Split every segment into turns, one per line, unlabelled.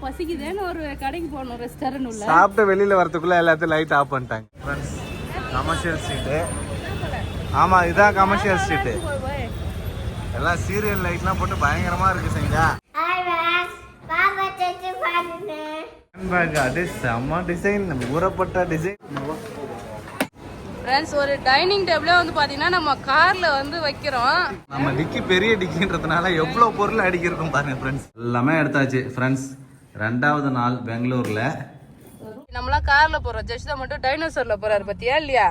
பசிக்குதேன்னு ஒரு கடைக்கு போனோம், ரெஸ்டாரண்ட் உள்ள.
சாப்பிட்டு வெளியில வரதுக்குள்ள எல்லாத்தையும் லைட் ஆஃப் பண்ணிட்டாங்க ஃப்ரெண்ட்ஸ். Commercial street. ஆமா, இதான் கமர்ஷியல் ஸ்ட்ரீட்டு. எல்லாம் சீரியல் லைட்லாம் போட்டு பயங்கரமா இருக்கு சங்கா. அது செம்ம டிசைன், ஊறப்பட்ட டிசைன்.
ஃப்ரெண்ட்ஸ், ஒரு டைனிங் டேபிளே வந்து பாத்தீங்கன்னா நம்ம கார்ல வந்து வைக்கிறோம்.
நம்ம டிக்கி பெரிய டிக்கின்றதுனால எவ்வளவு பொருள் அடிக்கி இருக்கும் பாருங்க ஃப்ரெண்ட்ஸ். எல்லாமே எடுத்தாச்சு ஃப்ரெண்ட்ஸ். 2வது நாள் பெங்களூர்ல.
நம்மளாம் கார்ல போறோம், ஜெஷ்தா மட்டும் டைனோசர்ல போறாரு பத்தியா இல்லையா?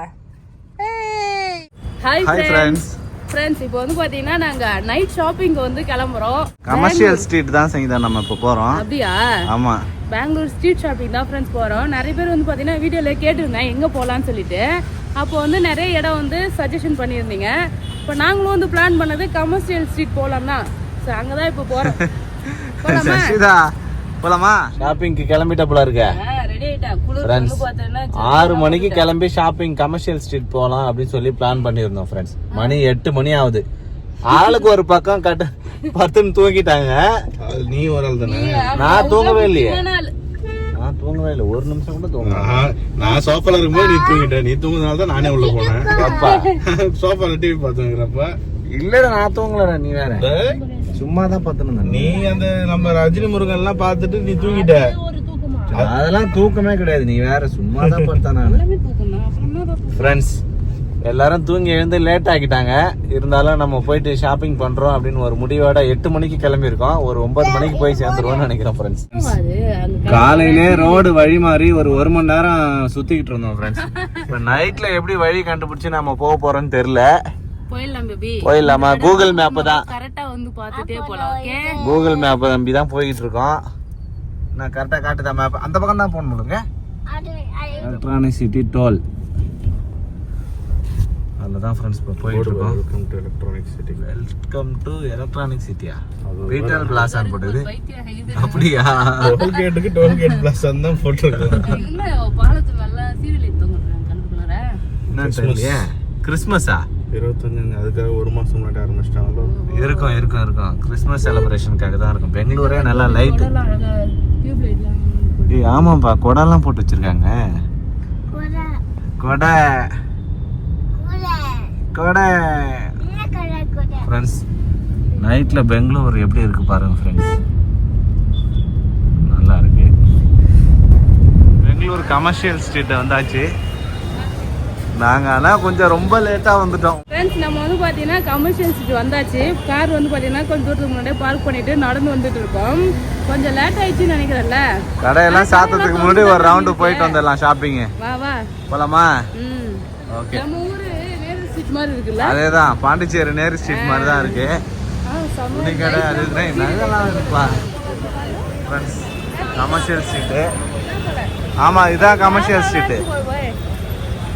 Hi friends.
ஃப்ரெண்ட்ஸ், இப்போ வந்து பாத்தீங்கன்னா நாங்க நைட் ஷாப்பிங் வந்து கிளம்புறோம்.
கமர்ஷியல் ஸ்ட்ரீட் தான் சங்கீதா நம்ம இப்போ போறோம்.
அப்படியா?
ஆமா,
பெங்களூர் ஸ்ட்ரீட் ஷாப்பிங் தான் ஃப்ரெண்ட்ஸ் போறோம். நிறைய பேர் வந்து பாத்தீங்கன்னா வீடியோல கேட்டிருந்தேன் எங்க போலான்னு சொல்லிட்டு. அப்போ வந்து நிறைய இடம் வந்து சஜஷன் பண்ணியிருந்தீங்க. இப்போ நாங்களும் வந்து பிளான் பண்ணது கமர்ஷியல் ஸ்ட்ரீட் போலாம் தான். ஸோ அங்கதான் இப்போ போறோம்.
போலாமா? ஷாப்பிங்க்கு கிளம்பிட்ட போல இருக்க. 6 மணிக்கு கிளம்பி ஷாப்பிங் கமர்ஷியல் ஸ்ட்ரீட் போலாம் அப்படின்னு சொல்லி பிளான் பண்ணியிருந்தோம் ஃப்ரெண்ட்ஸ். மணி 8 மணி ஆகுது. ஆளுக்கு ஒரு பக்கம் கட்ட 10 தூங்கிட்டாங்க. நீ ஒரு ஆள் தானே? நான் தூங்கவே இல்லையே. நான் தூங்கவே இல்லை, ஒரு நிமிஷம் கூட தூங்க. நான் சோஃபால இருக்கும்போது நீ தூங்கிட்ட. நீ தூங்குறதுனால தான் நானே உள்ள போனேன். அப்பா சோஃபால டிவி பார்த்துங்கிறப்ப இல்லடா, நான் தூங்கலடா. நீ வேற சும்மா தான் பார்த்துன்னு. நீ அந்த நம்ம ரஜினி முருகன் எல்லாம் பார்த்துட்டு நீ தூங்கிட்ட. அதெல்லாம் தூக்கமே கிடையாது, நீ வேற சும்மா தான் பார்த்தா. நான் ஃப்ரெண்ட்ஸ் எல்லாரும் தூங்கி எழுந்து லேட் ஆக்கிட்டாங்க. இருந்தாலும் நம்ம போயிட்டு ஷாப்பிங் பண்றோம் அப்படின்னு ஒரு முடிவோட 8 மணிக்கு கிளம்பி இருக்கோம். ஒரு 9 மணிக்கு போய் சேர்ந்துருவோம்னு நினைக்கிறோம் ஃப்ரெண்ட்ஸ். காலையிலே ரோடு வழி மாறி ஒரு 1 மணி நேரம் சுத்திக்கிட்டு இருந்தோம் ஃப்ரெண்ட்ஸ். இப்ப நைட்ல எப்படி வழி கண்டுபிடிச்சு நம்ம போக போறோம்னு தெரியல. போயிடலாமா? கூகுள் மேப் தான்
கரெக்டா வந்து பார்த்துட்டே போலாம். ஓகே,
கூகுள் மேப் நம்பி தான் போயிட்டு இருக்கோம். நான் கரெக்டா காட்டுதான் மேப். அந்த பக்கம் தான் போன் பண்ணுங்க. எலக்ட்ரானிக் சிட்டி டோல் அதுதான் ஃப்ரெண்ட்ஸ் இப்போ போயிட்டு இருக்கோம். Welcome to electronic city. Welcome to electronic சிட்டியா? பீட்டல் பிளாசான்னு போட்டுது. அப்படியா? டோல் கேட்டுக்கு டோல் கேட் பிளாசான்னு தான் போட்டுருக்கோம்.
என்ன பாலத்து மேல சீரியல் தொங்குறாங்க கண்ணுக்குள்ள.
என்ன தெரியலையே. கிறிஸ்மஸா?
25
அதுக்காக 1 மாசம் முன்னாடி ஆரம்பிச்சிட்டாங்களோ? இருக்கும். கிறிஸ்மஸ் செலிப்ரேஷனுக்காக தான் இருக்கும். பெங்களூரே நல்லா லைட். ஏய் ஆமாப்பா, கொடைலாம் போட்டு வச்சிருக்காங்க. கொடை ஃப்ரெண்ட்ஸ். நைட்ல பெங்களூர் எப்படி இருக்கு பாருங்க ஃப்ரெண்ட்ஸ். நல்லா இருக்கு. பெங்களூர் கமர்ஷியல் ஸ்ட்ரீட் வந்தாச்சு நாங்க. ஆனா கொஞ்சம் ரொம்ப லேட்டா வந்துட்டோம்
ஃப்ரெண்ட்ஸ். நம்ம வந்து பாத்தீங்கன்னா கமர்ஷியல் ஸ்ட்ரீட் வந்தாச்சு. கார் வந்து பாத்தீங்கன்னா கொஞ்சம் தூரத்துக்கு முன்னாடியே பார்க் பண்ணிட்டு நடந்து வந்துட்டு இருக்கோம். கொஞ்சம் லேட் ஆயிடுச்சுன்னு நினைக்கிறேன்ல.
கடையெல்லாம் சாத்தத்துக்கு முன்னாடி ஒரு ரவுண்டு போயிட்டு வந்துடலாம் ஷாப்பிங்.
வா
போலாமா? ஓகே.
நம்ம ஊரு நேரு ஸ்ட்ரீட் மாதிரி இருக்குல்ல?
அதேதான், பாண்டிச்சேரி நேரு ஸ்ட்ரீட் மாதிரி தான் இருக்கு. துணி கடை அது நகலாம் இருக்குப்பா ஃப்ரெண்ட்ஸ். Commercial street. ஆமா, இதான் கமர்ஷியல் ஸ்ட்ரீட்டு.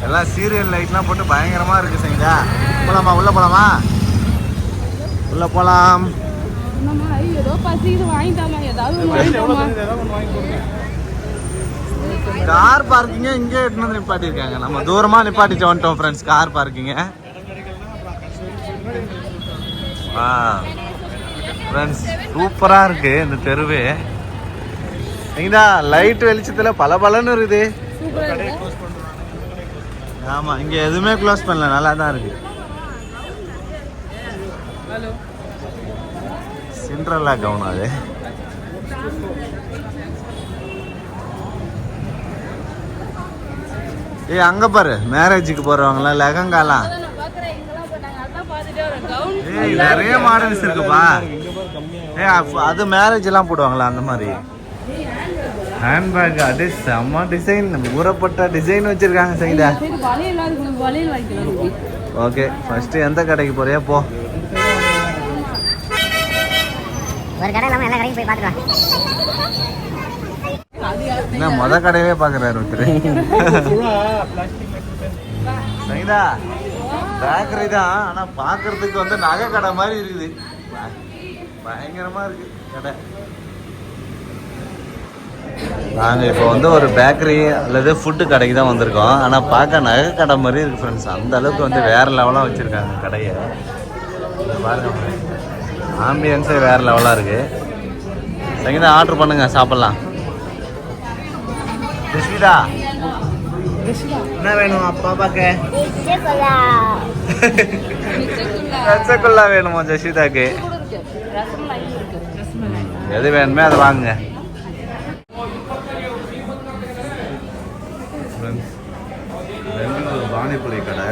எல்லாம் சீரியல் லைட்லாம் போட்டு பயங்கரமா இருக்கு சங்கா. போலாமா? உள்ள போலாமா? உள்ள போலாம். கார் பார்க்கிங்க இங்க எடுத்து நிப்பாட்டி இருக்காங்க. நம்ம தூரமா நிப்பாட்டிட்டு வந்துட்டோம் ஃப்ரெண்ட்ஸ் கார் பார்க்கிங்க. ஃப்ரெண்ட்ஸ் சூப்பரா இருக்கு இந்த தெருவே. இங்கடா லைட் வெளிச்சத்துல பலபலன்னு இருக்குது. ஆமா, இங்க எதுவுமே க்ளோஸ் பண்ணல, நல்லா தான் இருக்கு. சிண்ட்ரல்லா கவுன் அது. ஏய் அங்க பாரு, மேரேஜுக்கு போறவங்கலாம் லெஹங்காலாம். ஏய் நிறைய மாடல்ஸ் இருக்குப்பா. ஏய் அது மேரேஜ் எல்லாம் போடுவாங்களா அந்த மாதிரி. ஹேண்ட்பேக் அது செம்ம டிசைன், ஊறப்பட்ட டிசைன் வச்சிருக்காங்க சைடா. ஓகே, ஃபர்ஸ்ட் எந்த கடைக்கு போறியா? போ.
ஒரு கடை இல்லாம எல்லா கடைக்கும் போய் பாத்துக்கலாம்.
என்ன மொத கடையவே பாக்குறாரு ஒருத்தர். சைதா பேக்கரி தான், ஆனா பாக்குறதுக்கு வந்து நகை கடை மாதிரி இருக்குது. பயங்கரமா இருக்கு கடை. நாங்கள் இப்போ வந்து ஒரு பேக்கரி அல்லது ஃபுட்டு கடைக்கு தான் வந்திருக்கோம். ஆனால் பார்க்க நகை கடை மாதிரி இருக்குது ஃப்ரெண்ட்ஸ். அந்த அளவுக்கு வந்து வேறு லெவலாக வச்சுருக்காங்க கடையை. பாருங்க, ஆம்பியன்ஸே வேறு லெவலாக இருக்குது. சங்கீதா ஆர்டர் பண்ணுங்கள், சாப்பிட்லாம். ஜஸ்விதா என்ன வேணும் பாப்பாக்கு? ரசகுல்லா வேணுமா ஜஸ்விதாக்கு? எது வேணுமே அதை வாங்குங்க. பெங்களூர் பானிபூரி கடை.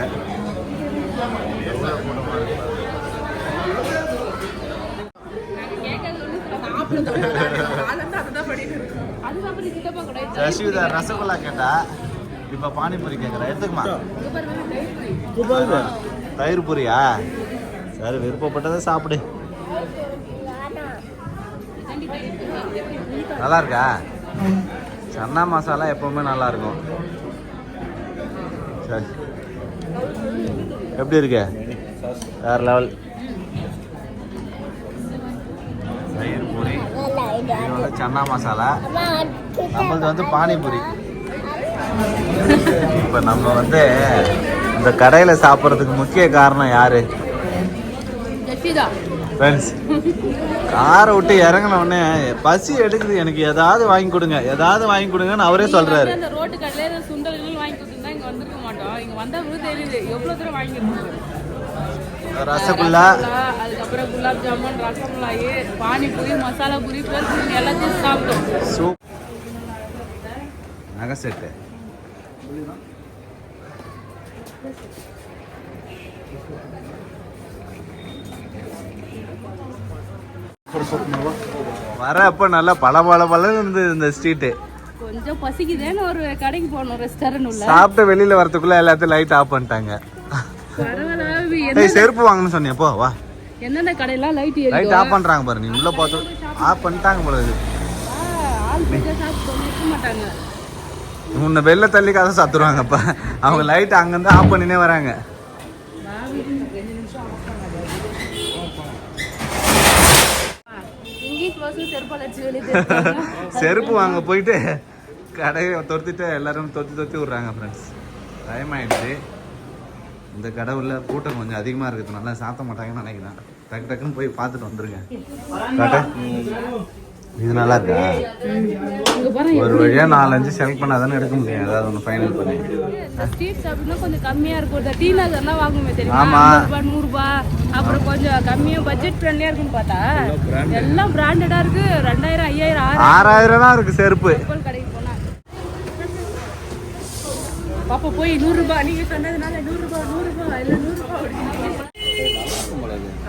ஜஸ்விதா ரசகுல்லா கேட்டா, இப்ப பானிபூரி கேட்கறா. எடுத்துக்குமா? தயிர் பூரியா? சரி, விருப்பப்பட்டதை சாப்பிடு. நல்லா இருக்கா? சன்னா மசாலா எப்பவுமே நல்லா இருக்கும். சரி, எப்படி இருக்கு? வேற லெவல். தயிர் பூரி, இது வந்து சன்னா மசாலா, நம்மளது வந்து பானிபூரி. இப்போ நம்ம வந்து இந்த கடையில் சாப்பிட்றதுக்கு முக்கிய காரணம் யாரு? ஃப்ரெண்ட்ஸ், காரை விட்டு இறங்கின உடனே பசி எடுக்குது, எனக்கு ஏதாவது வாங்கி கொடுங்க, ஏதாவது வாங்கி கொடுங்கன்னு அவரே சொல்றாரு.
அந்த ரோட்டு கடையில சுண்டல்கள் வாங்கி கொடுத்துருந்தா இங்க வந்திருக்க மாட்டோம். இங்க வந்தா தெரியுது எவ்வளவு தூரம் வாங்கிருக்கோம்.
ரசகுல்லா,
அதுக்கப்புறம் குலாப் ஜாமுன், ரசமலாய், பானிபூரி, மசாலா பூரி எல்லாத்தையும் சாப்பிட்டோம்.
சூப், நகை செட்டு. வரப்ப நல்லா பல இருந்தது இந்த ஸ்ட்ரீட்டு.
கொஞ்சம் பசிக்குதேன்னு ஒரு கடைக்கு போனோம், ரெஸ்டாரண்ட் உள்ள.
சாப்பிட்டு வெளியில வரதுக்குள்ள எல்லாத்தையும் லைட் ஆஃப் பண்ணிட்டாங்க. செருப்பு வாங்கணும்னு சொன்னியா? போ வா.
என்னென்ன கடையெல்லாம்
லைட் ஆஃப் பண்றாங்க பாரு. நீ உள்ள பார்த்து ஆஃப் பண்ணிட்டாங்க போல.
மாட்டாங்க,
உன்னை வெளில தள்ளி கதை சாத்துருவாங்கப்பா. அவங்க லைட் அங்கிருந்து ஆஃப் பண்ணினே வராங்க. செருப்பு வாங்க போயிட்டு கடையை தொடுத்துட்டு எல்லாரும் தொத்தி விடுறாங்க. ஃப்ரெண்ட்ஸ், டைம் ஆயிடுச்சு. இந்த கடை உள்ள கூட்டம் கொஞ்சம் அதிகமாக இருக்குது, நல்லா சாத்த மாட்டாங்கன்னு நினைக்கிறேன். டக்குன்னு போய் பார்த்துட்டு வந்துருங்க. இது நல்லா இருக்கா? ஒரு வழியா 4-5 செலக்ட் பண்ணாதானே எடுக்க முடியும். ஏதாவது ஒன்று ஃபைனல் பண்ணி.
ஸ்ட்ரீட் ஷாப்பிங்னா கொஞ்சம் கம்மியா இருக்கும். டீ நகர்லாம் வாங்குமே தெரியுமா?
ஆமா,
100 ரூபாய். அப்புறம் கொஞ்சம் கம்மியா பட்ஜெட் ஃப்ரெண்ட்லியா இருக்குன்னு பார்த்தா எல்லாம் பிராண்டடா இருக்கு. 2000, 5000,
6000 தான் இருக்கு செருப்பு.
கடைக்கு போனா பாப்பா போய் 100 ரூபாய் நீங்க சொன்னதுனால 100 ரூபாய் 100 ரூபாய் இல்ல 100 ரூபாய்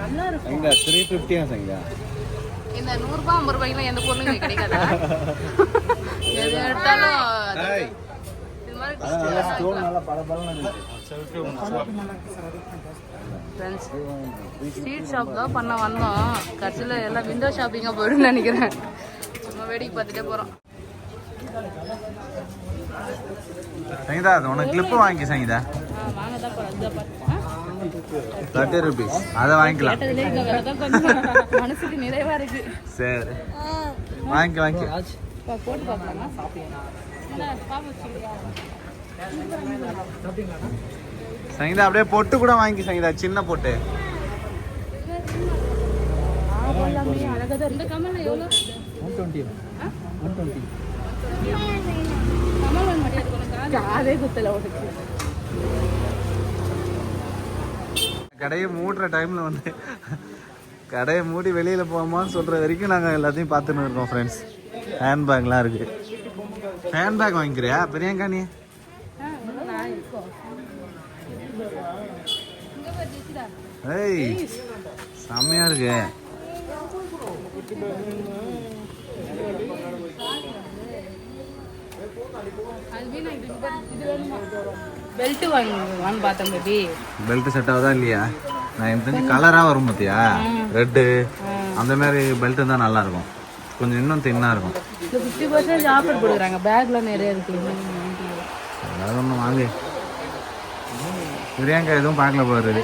நல்லா இருக்கும்.
இங்க 350 சங்க.
இந்த 100 ரூபாய் 50 ரூபாய்க்கு எந்த பொருளும் இங்க கிடைக்காதா? எது எடுத்தாலும் இது மாதிரி ஃப்ரெண்ட்ஸ், ஸ்ட்ரீட் ஷாப் தான் பண்ண வந்தோம். கடைசியில் எல்லாம் விண்டோ ஷாப்பிங்காக போயிடும்னு நினைக்கிறேன். சும்மா வேடிக்கை பார்த்துட்டே போகிறோம்.
சங்கீதா, உனக்கு கிளிப்பு வாங்கி சங்கீதா.
வாங்க தான் போகிறோம்.
30 rupees. அதை வாங்கிக்கலாம்.
மனசுக்கு நிறைவா இருக்கு.
சரி, வாங்கி
போட்டு பார்க்கலாமா?
சங்கீதா, அப்படியே பொட்டு கூட வாங்கி சங்கீதா, சின்ன பொட்டு.
இந்த கமல் எவ்வளோ? 120. கமல் மட்டும் அதே குத்தல உனக்கு.
கடையை மூடுற டைம்ல வந்து கடையை மூடி வெளியில போமான்னு சொல்ற வரைக்கும் நாங்க எல்லாத்தையும் பார்த்துன்னு இருக்கோம். ஃப்ரெண்ட்ஸ், ஹேண்ட்பேக்லாம் இருக்கு. ஹேண்ட்பேக் வாங்கிக்கிறியா பிரியங்கா? நீ ஏய், செம்மையா இருக்கு.
பெல்ட் வாங்கி பார்த்தேன் பேபி.
பெல்ட் செட் ஆகுதா இல்லையா? நான் எனக்கு தெரிஞ்சு கலரா வரும் பார்த்தியா, ரெட்டு அந்த மாதிரி பெல்ட் தான் நல்லா இருக்கும். கொஞ்சம் இன்னும் தின்னா இருக்கும்.
50% ஆஃபர் கொடுக்குறாங்க. பேக்லாம் நிறைய இருக்கு.
ஏதாவது ஒன்று வாங்கு. பிரியங்கா எதுவும் பார்க்கல போகிறது,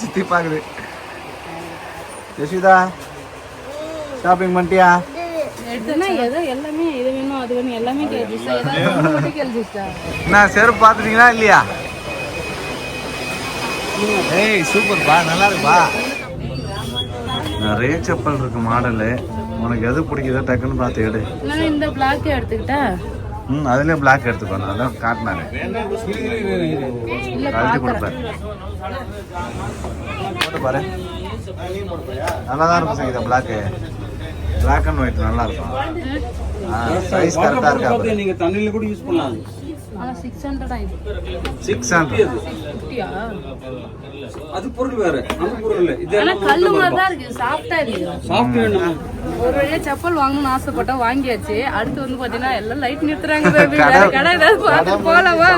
சுற்றி பார்க்குது. யசிதா, ஷாப்பிங் பண்ணிட்டியா?
எடுத்தனா ஏதோ எல்லாமே இது வேணும் அது வேணும் எல்லாமே கேள்விச்சா. ஏதாவது கேள்விச்சா?
நான் செருப்பு பார்த்துட்டீங்களா இல்லையா? ஏய், சூப்பர் பா, நல்லா இருக்குப்பா. நிறைய செப்பல் இருக்கு மாடலு. உனக்கு எது பிடிக்குதோ டக்குன்னு பார்த்து எடு.
நான் இந்த பிளாக் எடுத்துக்கிட்டா
அதுலயே பிளாக் எடுத்துக்கணும், அதான் காட்டினாரு. கழட்டி கொடுப்பாரு. போட்டு பாரு, நல்லா தான் இருக்கும் சங்கீதா. பிளாக் அண்ட் ஒயிட் நல்லா இருக்கும். சைஸ் கரெக்டா இருக்கா?
நீங்க தண்ணியில கூட யூஸ் பண்ணலாம்.
ஆனா 600 ஆயிடுது.
600
50யா?
அது பொருள் வேற, அந்த பொருள் இல்ல. இது
ஆனா கல்லு மாதிரி தான் இருக்கு, சாஃப்ட்டா இருக்கு.
சாஃப்ட் வேணும்.
ஒரு வழியா செப்பல் வாங்கணும்னு ஆசைப்பட்டா வாங்கியாச்சு. அடுத்து வந்து பாத்தீங்கன்னா எல்லாம் லைட் நிறுத்துறாங்க baby. வேற கடை ஏதாவது பார்த்து போலாமா?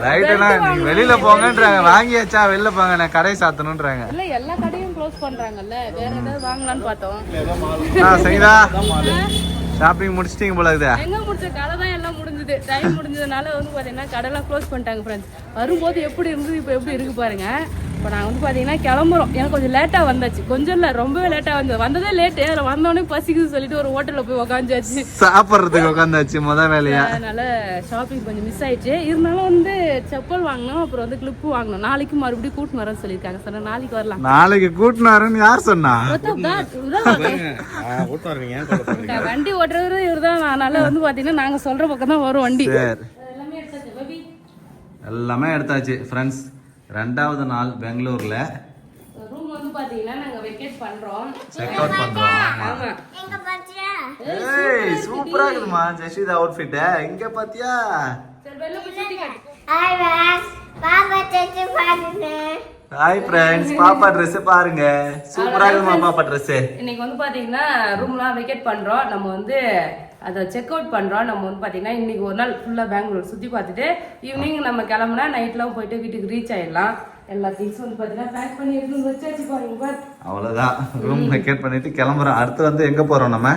லைட் எல்லாம் நீங்க வெளியில போங்கன்றாங்க. வாங்கியாச்சா? வெளில போங்க, நான் கடையை சாத்தணும்ன்றாங்க.
இல்ல எல்லா கடையும் க்ளோஸ் பண்றாங்கல்ல, வேற ஏதாவது வாங்கலாம்னு பார்த்தோம்.
சங்கீதா ஷாப்பிங் முடிச்சிட்டீங்க போல இருக்குதா?
எங்க முடிச்ச கடை தான் எல்லாம் முடிஞ்சது. டைம் முடிஞ்சதுனால வந்து பாத்தீங்கன்னா கடைலாம் க்ளோஸ் பண்ணிட்டாங்க ஃப்ரெண்ட்ஸ். வரும்போது எப்படி இருந்தது இப்போ எப்படி இருக்கு பாருங்க. இப்போ நாங்கள் வந்து பார்த்தீங்கன்னா கிளம்புறோம். எனக்கு கொஞ்சம் லேட்டாக வந்தாச்சு, கொஞ்சம் இல்லை ரொம்பவே லேட்டாக வந்ததே லேட்டு. அதில் வந்தோடனே பசிக்குது சொல்லிட்டு ஒரு ஹோட்டலில் போய் உக்காந்தாச்சு,
சாப்பிட்றதுக்கு உட்காந்தாச்சு முதல் வேலையா.
அதனால ஷாப்பிங் கொஞ்சம் மிஸ் ஆயிடுச்சு. இருந்தாலும் வந்து செப்பல் வாங்கணும், அப்புறம் வந்து கிளிப்பு வாங்கணும். நாளைக்கு மறுபடியும் கூட்டின்னு வரேன்னு சொல்லியிருக்காங்க. சொன்னா நாளைக்கு வரலாம்.
நாளைக்கு கூட்டின்னு வரேன்னு யார் சொன்னா?
வண்டி ஓட்டுறது இவர் தான். அதனால வந்து பார்த்தீங்கன்னா நாங்கள் சொல்கிற பக்கம் தான் வரும் வண்டி.
எல்லாமே எடுத்தாச்சு ஃப்ரெண்ட்ஸ். 2வது நாள் பெங்களூர்ல
ரூம் வந்து பாத்தீங்கன்னா நாங்க வெக்கேட் பண்றோம்,
செக் அவுட் பண்றோம்.
ஆமா.
ஏய் சூப்பரா இருக்குமா ஜெஷிதா அவுட்ஃபிட். இங்க பாத்தியா?
சரி வெல்ல போய் சுத்தி காட்டு.
ஹாய் ஃப்ரெண்ட்ஸ், பாப்பா Dress பாருங்க, சூப்பரா இருக்குமா பாப்பா Dress.
இன்னைக்கு வந்து பாத்தீங்கன்னா ரூம்லாம் வெக்கேட் பண்றோம். நம்ம வந்து அதை செக் அவுட் பண்றோம். நம்ம வந்து பாத்தீங்கன்னா இன்னைக்கு ஒரு நாள் ஃபுல்லா பெங்களூர் சுத்தி பார்த்துட்டு ஈவினிங் நம்ம கிளம்புனா நைட்லாம் போயிட்டு வீட்டுக்கு ரீச் ஆயிடலாம். எல்லா திங்ஸ் வந்து பாத்தீங்கன்னா பேக் பண்ணி எடுத்து வச்சாச்சு பாருங்க.
அவ்வளவுதான், ரூம் வெக்கேட் பண்ணிட்டு கிளம்புறோம். அடுத்து வந்து எங்க போறோம் நம்ம?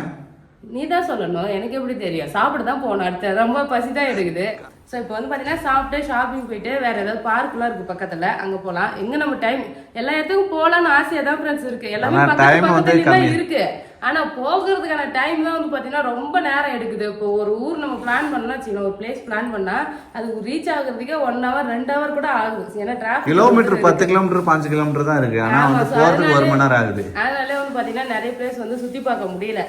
நீ தான் சொல்லணும், எனக்கு எப்படி தெரியும்? சாப்பிட தான் போகணும். அடுத்து ரொம்ப பசி தான் எடுக்குது. ஸோ இப்போ வந்து பார்த்தீங்கன்னா சாப்பிட்டு ஷாப்பிங் போயிட்டு வேற ஏதாவது பார்க்லாம் இருக்கு பக்கத்தில், அங்கே போகலாம். எங்கே நம்ம டைம் எல்லா இடத்துக்கும் போகலான்னு ஆசையாக தான் ஃப்ரெண்ட்ஸ் இருக்கு. எல்லாமே பக்கத்துல தான் இருக்கு. ஆனால் போகிறதுக்கான டைம் தான் வந்து பார்த்தீங்கன்னா ரொம்ப நேரம் எடுக்குது. இப்போ ஒரு ஊர் நம்ம பிளான் பண்ணோம்னா வச்சுக்கோங்க, ஒரு பிளேஸ் பிளான் பண்ணால் அதுக்கு ரீச் ஆகுறதுக்கே 1 hour 2 hour கூட ஆகுது. ஏன்னா டிராஃபிக்
கிலோமீட்டர் 10 கிலோமீட்டர் 5 கிலோமீட்டர் தான் இருக்கு. ஆனால் வந்து போகிறதுக்கு 1 மணி நேரம் ஆகுது.
அதனால வந்து பார்த்தீங்கன்னா நிறைய பிளேஸ் வந்து சுற்றி பார்க்க முடியல.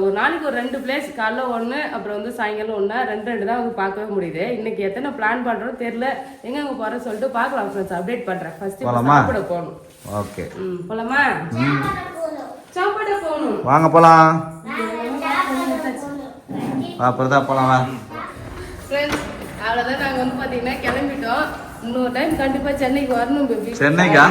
ஒரு நாளைக்கு ஒரு 2 பிளேஸ், காலைல 1 அப்புறம் வந்து சாயங்காலம் 1, 2 தான் வந்து பார்க்கவே முடியுது. இன்னைக்கு எத்தனை பிளான் பண்றோம் தெரியல. எங்க போறோம் சொல்லிட்டு பார்க்கலாம் ஃப்ரெண்ட்ஸ், அப்டேட் பண்றேன். ஃபர்ஸ்ட் சாப்பிட போகணும்.
ஓகே
போலாமா? சாப்பிட போகணும்,
வாங்க போலாம். அப்புறம் தான் போலாம் வா
ஃப்ரெண்ட்ஸ். அவ்வளோதான், நாங்கள் வந்து பார்த்தீங்கன்னா கிளம்பிட்டோம். இன்னொரு டைம் கண்டிப்பாக சென்னைக்கு வரணும் பேபி.
சென்னைக்கா?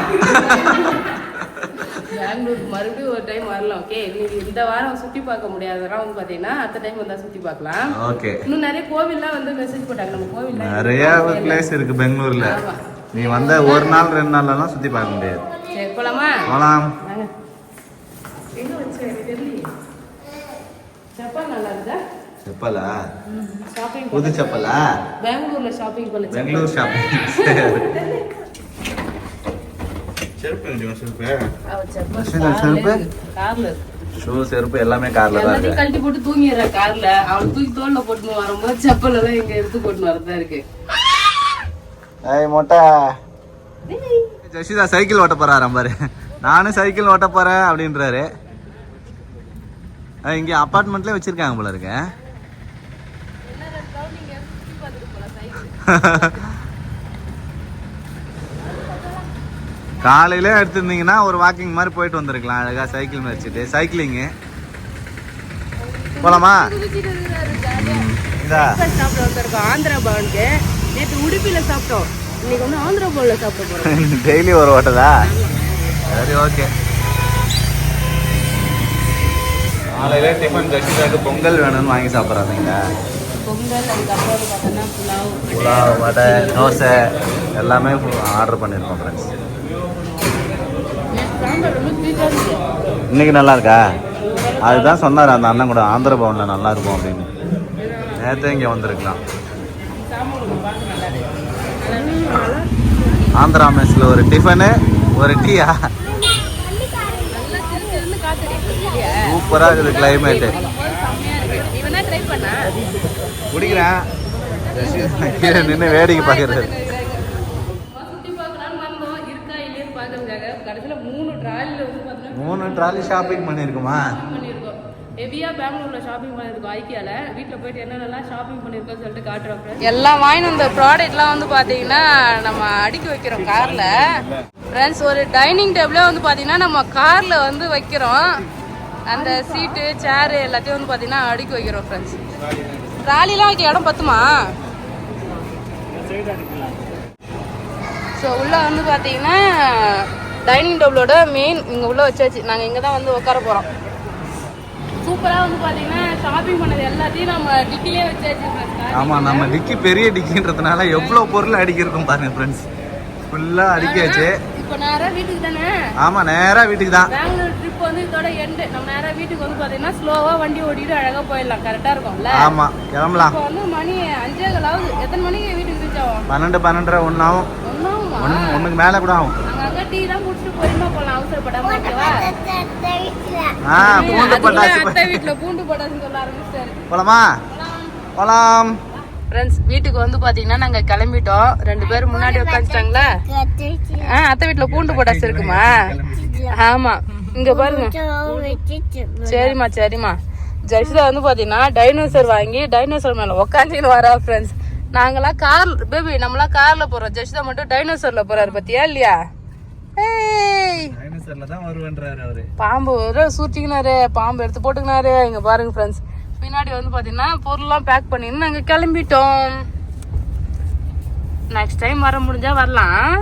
பெங்களூருக்கு மறுபடியும் ஒரு டைம் வரலாம். ஓகே, இந்த வாரம் சுற்றி பார்க்க முடியாதவங்க வந்து பார்த்தீங்கன்னா அடுத்த டைம் வந்தால் சுற்றி பார்க்கலாம்.
ஓகே.
இன்னும் நிறைய கோவில்லாம் வந்து மெசேஜ் போட்டாங்க. நம்ம கோவில்
நிறைய பிளேஸ் இருக்கு பெங்களூர்ல. நீ வந்த 1 நாள் 2 நாள்லாம் சுற்றி பார்க்க முடியாது.
சரி போலாமா?
போலாம்.
எங்க வச்சு தெரியல. செப்பல் நல்லா இருக்குதா?
செப்பலா?
ஷாப்பிங்
புது செப்பலா?
பெங்களூர்ல ஷாப்பிங் பண்ண
பெங்களூர் ஷாப்பிங். செருப்பு எங்க செருப்பு?
செருப்பு கார்ல.
ஷூ செருப்பு எல்லாமே கார்ல தான் இருக்கு.
கழட்டி போட்டு தூங்கிடுற கார்ல. அவளை தூக்கி தோல்ல போட்டு வரும்போது செப்பல் எல்லாம் இங்க எடுத்து போட்டு வரதா இருக்கு.
ஏய் மொட்டை ஜெஷிதா சைக்கிள் ஓட்ட போறாராம் பாரு. நானும் சைக்கிள் ஓட்ட போறேன் அப்படின்றாரு. இங்க அபார்ட்மெண்ட்ல வச்சிருக்காங்க போல இருக்கு. காலையில எடுத்திருந்தீங்கன்னா ஒரு வாக்கிங் மாதிரி போயிட்டு வந்திருக்கலாம் அழகா, சைக்கிள் வச்சுட்டு. சைக்கிளிங்கு போலாமா?
ஆந்திரா பவனுக்கு நேற்று உடுப்பில சாப்பிட்டோம். இன்னைக்கு வந்து ஆந்திரா பவன்ல சாப்பிட போறோம்.
டெய்லி ஒரு ஹோட்டலா? சரி ஓகே. காலையில டிஃபன் ஜெஷிதாக்கு பொங்கல் வேணும்னு வாங்கி சாப்பிட்றாங்க.
பொங்கல், அதுக்கப்புறம் பார்த்தோன்னா
புலாவ், வடை, தோசை எல்லாமே ஆர்டர் பண்ணியிருக்கோம் ஃப்ரெண்ட்ஸ். இன்னைக்கு நல்லா இருக்கா? அதுதான் சொன்னார் அந்த அண்ணன் கூட, ஆந்திர பவனில் நல்லா இருக்கும் அப்படின்னு. நேற்று இங்கே வந்திருக்கலாம். ஆந்திரா மெஸ்ஸில் ஒரு டிஃபனு ஒரு டீயா? சூப்பராக இருக்குது கிளைமேட்டு. குடிக்கிறேன். கீழே நின்று வேடிக்கை பார்க்கறது. மூணு ட்ராலி ஷாப்பிங் பண்ணியிருக்குமா?
ஹெவியா பெங்களூர்ல ஷாப்பிங் பண்ணிருக்கோம் ஐக்கியால. வீட்டுல போயிட்டு என்னென்னலாம் ஷாப்பிங் பண்ணிருக்கோம்னு சொல்லிட்டு காட்டுறோம். எல்லாம் வாங்கி வந்த ப்ராடக்ட்லாம் வந்து பாத்தீங்கன்னா நம்ம அடுக்கி வைக்கிறோம் கார்ல. ஃப்ரெண்ட்ஸ் ஒரு டைனிங் டேபிளே வந்து பாத்தீங்கன்னா நம்ம கார்ல வந்து வைக்கிறோம். அந்த சீட்டு சேரு எல்லாத்தையும் வந்து பாத்தீங்கன்னா அடுக்கி வைக்கிறோம் ஃப்ரெண்ட்ஸ். ட்ராலிலாம் வைக்க இடம் பத்துமா? ஸோ உள்ள வந்து பாத்தீங்கன்னா டைனிங் டேபிளோட மெயின் இங்க உள்ள வச்சாச்சு. நாங்க இங்க தான் வந்து உட்கார போறோம். சூப்பரா வந்து பாத்தீங்கன்னா ஷாப்பிங் பண்ணது எல்லாத்தையும் நம்ம டிக்கிலே வச்சாச்சு.
ஆமா, நம்ம டிக்கி பெரிய டிக்கின்றதுனால எவ்வளவு பொருள் அடிக்கி இருக்கும் பாருங்க ஃப்ரெண்ட்ஸ். ஃபுல்லா அடிக்காச்சு.
இப்போ நேரா வீட்டுக்கு தானே?
ஆமா, நேரா வீட்டுக்கு தான்.
பெங்களூர் ட்ரிப் வந்து இதோட எண்டு. நம்ம நேரா வீட்டுக்கு வந்து பாத்தீங்கன்னா ஸ்லோவா வண்டி ஓட்டிட்டு அழகா போயிடலாம். கரெக்டா இருக்கும்ல?
ஆமா, கிளம்பலாம்.
இப்போ வந்து மணி 5:15 ஆகுது. எத்தனை மணிக்கு வீட்டுக்கு ரீச் ஆகும்?
12, 12:30, 1 ஆகும். ஒண்ணுக்கு மேல கூட ஆகும்.
அங்க டீ தான் குடிச்சிட்டு பொறுமையா போலாம், அவசரப்படாம. ஓகேவா?
பூண்டு பட்டாசு.
அத்தை வீட்டுல பூண்டு பட்டாசுன்னு சொல்ல ஆரம்பிச்சிட்டாரு.
போலாமா? போலாம்.
ஃப்ரெண்ட்ஸ் வீட்டுக்கு வந்து பாத்தீங்கன்னா நாங்க கிளம்பிட்டோம். 2 பேரும் முன்னாடி உட்காந்துட்டாங்களா? அத்தை வீட்டுல பூண்டு பட்டாசு இருக்குமா? ஆமா, இங்க பாருங்க. சரிம்மா சரிம்மா. ஜெர்சிதா வந்து பாத்தீங்கன்னா டைனோசர் வாங்கி டைனோசர் மேல உக்காந்துன்னு வரா ஃப்ரெண்ட்ஸ். நாங்களாம் கார் பேபி நம்மளாம் கார்ல போறோம். ஜெர்சிதா மட்டும் டைனோசர்ல போறாரு பத்தியா இல்லையா? பாம்பு சூட்டிக்கினாரு, பாம்பு எடுத்து போட்டுக்கினாரு. இங்க பாருங்க ஃப்ரெண்ட்ஸ், பின்னாடி வந்து பாத்தீங்கன்னா பொருள்லாம் பேக் பண்ணின்னு நாங்க கிளம்பிட்டோம். நெக்ஸ்ட் டைம் வர முடிஞ்சா வரலாம்.